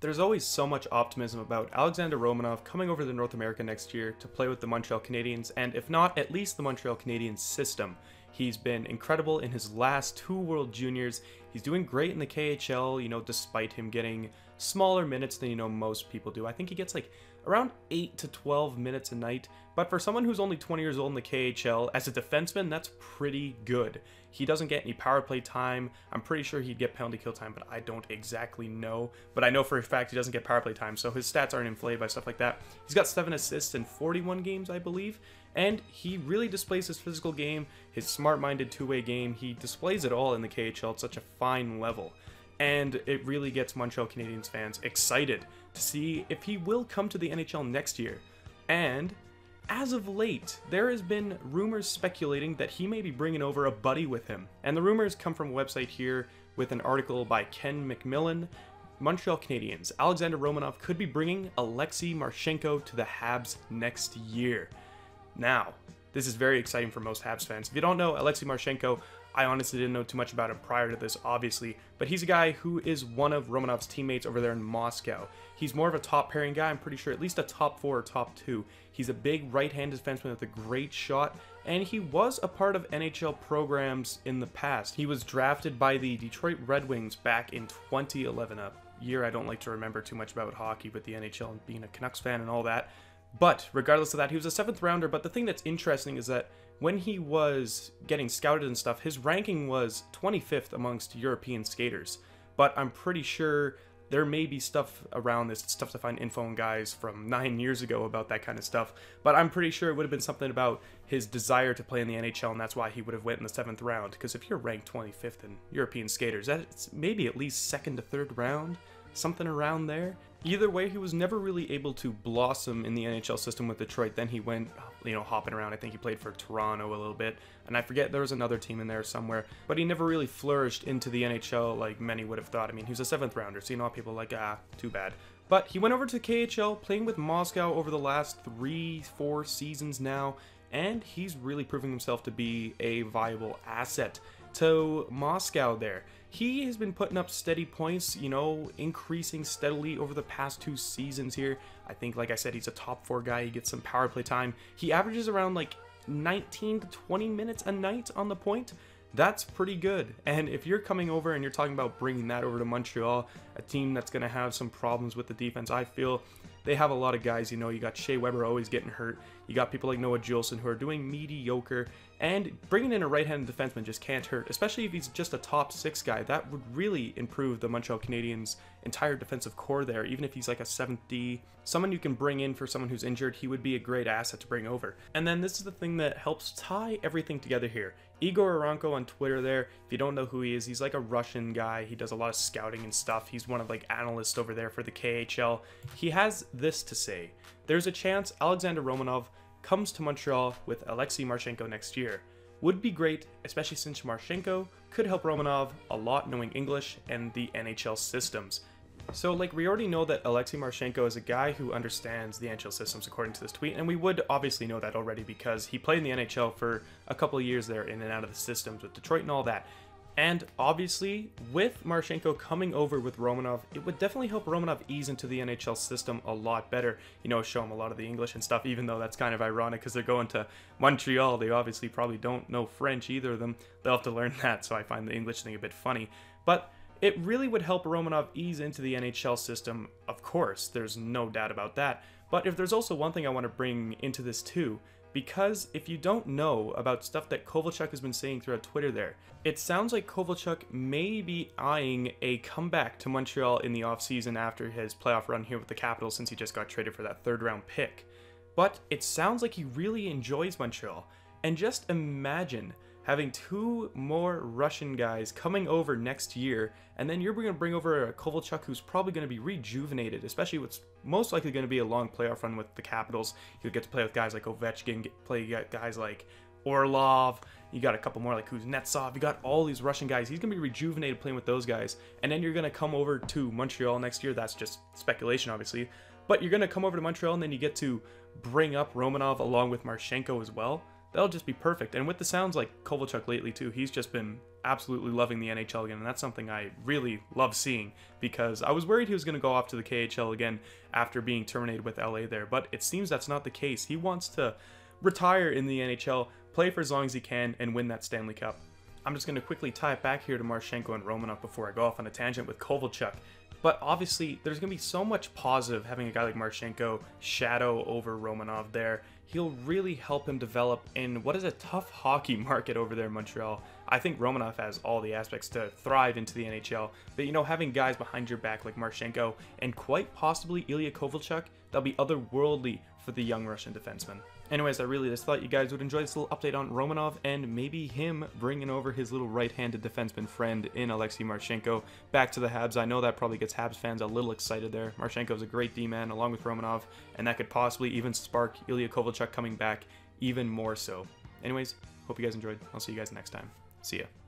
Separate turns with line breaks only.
There's always so much optimism about Alexander Romanov coming over to North America next year to play with the Montreal Canadiens, and if not, at least the Montreal Canadiens system. He's been incredible in his last 2 World Juniors. He's doing great in the KHL, despite him getting smaller minutes than, most people do. I think he gets like around 8 to 12 minutes a night, but for someone who's only 20 years old in the KHL, as a defenseman, that's pretty good. He doesn't get any power play time. I'm pretty sure he'd get penalty kill time, but I don't exactly know. But I know for a fact he doesn't get power play time, so his stats aren't inflated by stuff like that. He's got 7 assists in 41 games, I believe, and he really displays his physical game, his smart-minded two-way game. He displays it all in the KHL at such a fine level. And it really gets Montreal Canadiens fans excited to see if he will come to the NHL next year. And as of late, there has been rumors speculating that he may be bringing over a buddy with him. And the rumors come from a website here with an article by Ken McMillan. Montreal Canadiens, Alexander Romanov could be bringing Alexei Marchenko to the Habs next year. Now, this is very exciting for most Habs fans. If you don't know Alexei Marchenko, I honestly didn't know too much about him prior to this, obviously, but he's a guy who is one of Romanov's teammates over there in Moscow. He's more of a top pairing guy, I'm pretty sure, at least a top 4 or top 2. He's a big right-handed defenseman with a great shot, and he was a part of NHL programs in the past. He was drafted by the Detroit Red Wings back in 2011, a year I don't like to remember too much about hockey with the NHL and being a Canucks fan and all that. But regardless of that, he was a 7th rounder, but the thing that's interesting is that when he was getting scouted and stuff, his ranking was 25th amongst European skaters. But I'm pretty sure there may be stuff around this. It's tough to find info on guys from 9 years ago about that kind of stuff. But I'm pretty sure it would have been something about his desire to play in the NHL, and that's why he would have went in the 7th round. Because if you're ranked 25th in European skaters, that's maybe at least 2nd to 3rd round, something around there. Either way, he was never really able to blossom in the NHL system with Detroit. Then he went, hopping around. I think he played for Toronto a little bit. And I forget, there was another team in there somewhere. But he never really flourished into the NHL like many would have thought. I mean, he was a 7th rounder, so people are like, too bad. But he went over to KHL, playing with Moscow over the last 3-4 seasons now. And he's really proving himself to be a viable asset to Moscow there. He has been putting up steady points, increasing steadily over the past 2 seasons here. I think, like I said, he's a top 4 guy. He gets some power play time. He averages around like 19 to 20 minutes a night on the point. That's pretty good. And if you're coming over and you're talking about bringing that over to Montreal, a team that's going to have some problems with the defense, I feel they have a lot of guys. You got Shea Weber always getting hurt. You got people like Noah Juleson who are doing mediocre. And bringing in a right-handed defenseman just can't hurt, especially if he's just a top 6 guy. That would really improve the Montreal Canadiens' entire defensive core there. Even if he's like a 7th D, someone you can bring in for someone who's injured, he would be a great asset to bring over. And then this is the thing that helps tie everything together here. Igor Aranko on Twitter there, if you don't know who he is, he's like a Russian guy. He does a lot of scouting and stuff. He's one of like analysts over there for the KHL. He has this to say: there's a chance Alexander Romanov comes to Montreal with Alexei Marchenko next year. Would be great, especially since Marchenko could help Romanov a lot knowing English and the NHL systems. So we already know that Alexei Marchenko is a guy who understands the NHL systems according to this tweet, and we would obviously know that already because he played in the NHL for a couple of years there in and out of the systems with Detroit and all that. And obviously, with Marchenko coming over with Romanov, it would definitely help Romanov ease into the NHL system a lot better. Show him a lot of the English and stuff, even though that's kind of ironic because they're going to Montreal. They obviously probably don't know French, either of them. They'll have to learn that, so I find the English thing a bit funny. But it really would help Romanov ease into the NHL system, of course. There's no doubt about that. But if there's also one thing I want to bring into this too, because if you don't know about stuff that Kovalchuk has been saying throughout Twitter there, it sounds like Kovalchuk may be eyeing a comeback to Montreal in the offseason after his playoff run here with the Capitals, since he just got traded for that 3rd round pick. But it sounds like he really enjoys Montreal. And just imagine having 2 more Russian guys coming over next year, and then you're going to bring over a Kovalchuk who's probably going to be rejuvenated, especially what's most likely going to be a long playoff run with the Capitals. He'll get to play with guys like Ovechkin, play guys like Orlov, you got a couple more like Kuznetsov, you got all these Russian guys. He's going to be rejuvenated playing with those guys, and then you're going to come over to Montreal next year. That's just speculation, obviously, but you're going to come over to Montreal, and then you get to bring up Romanov along with Marchenko as well. that'll just be perfect. And with the sounds like Kovalchuk lately too, he's just been absolutely loving the NHL again, and that's something I really love seeing, because I was worried he was going to go off to the KHL again after being terminated with LA there, but it seems that's not the case. He wants to retire in the NHL, play for as long as he can, and win that Stanley Cup. I'm just going to quickly tie it back here to Marchenko and Romanov before I go off on a tangent with Kovalchuk. But obviously, there's going to be so much positive having a guy like Marchenko shadow over Romanov there. He'll really help him develop in what is a tough hockey market over there in Montreal. I think Romanov has all the aspects to thrive into the NHL, but you know, having guys behind your back like Marchenko and quite possibly Ilya Kovalchuk, that'll be otherworldly for the young Russian defenseman. Anyways, I really just thought you guys would enjoy this little update on Romanov and maybe him bringing over his little right-handed defenseman friend in Alexei Marchenko back to the Habs. I know that probably gets Habs fans a little excited there. Marchenko's a great D-man along with Romanov, and that could possibly even spark Ilya Kovalchuk coming back even more so. Anyways, hope you guys enjoyed. I'll see you guys next time. See ya.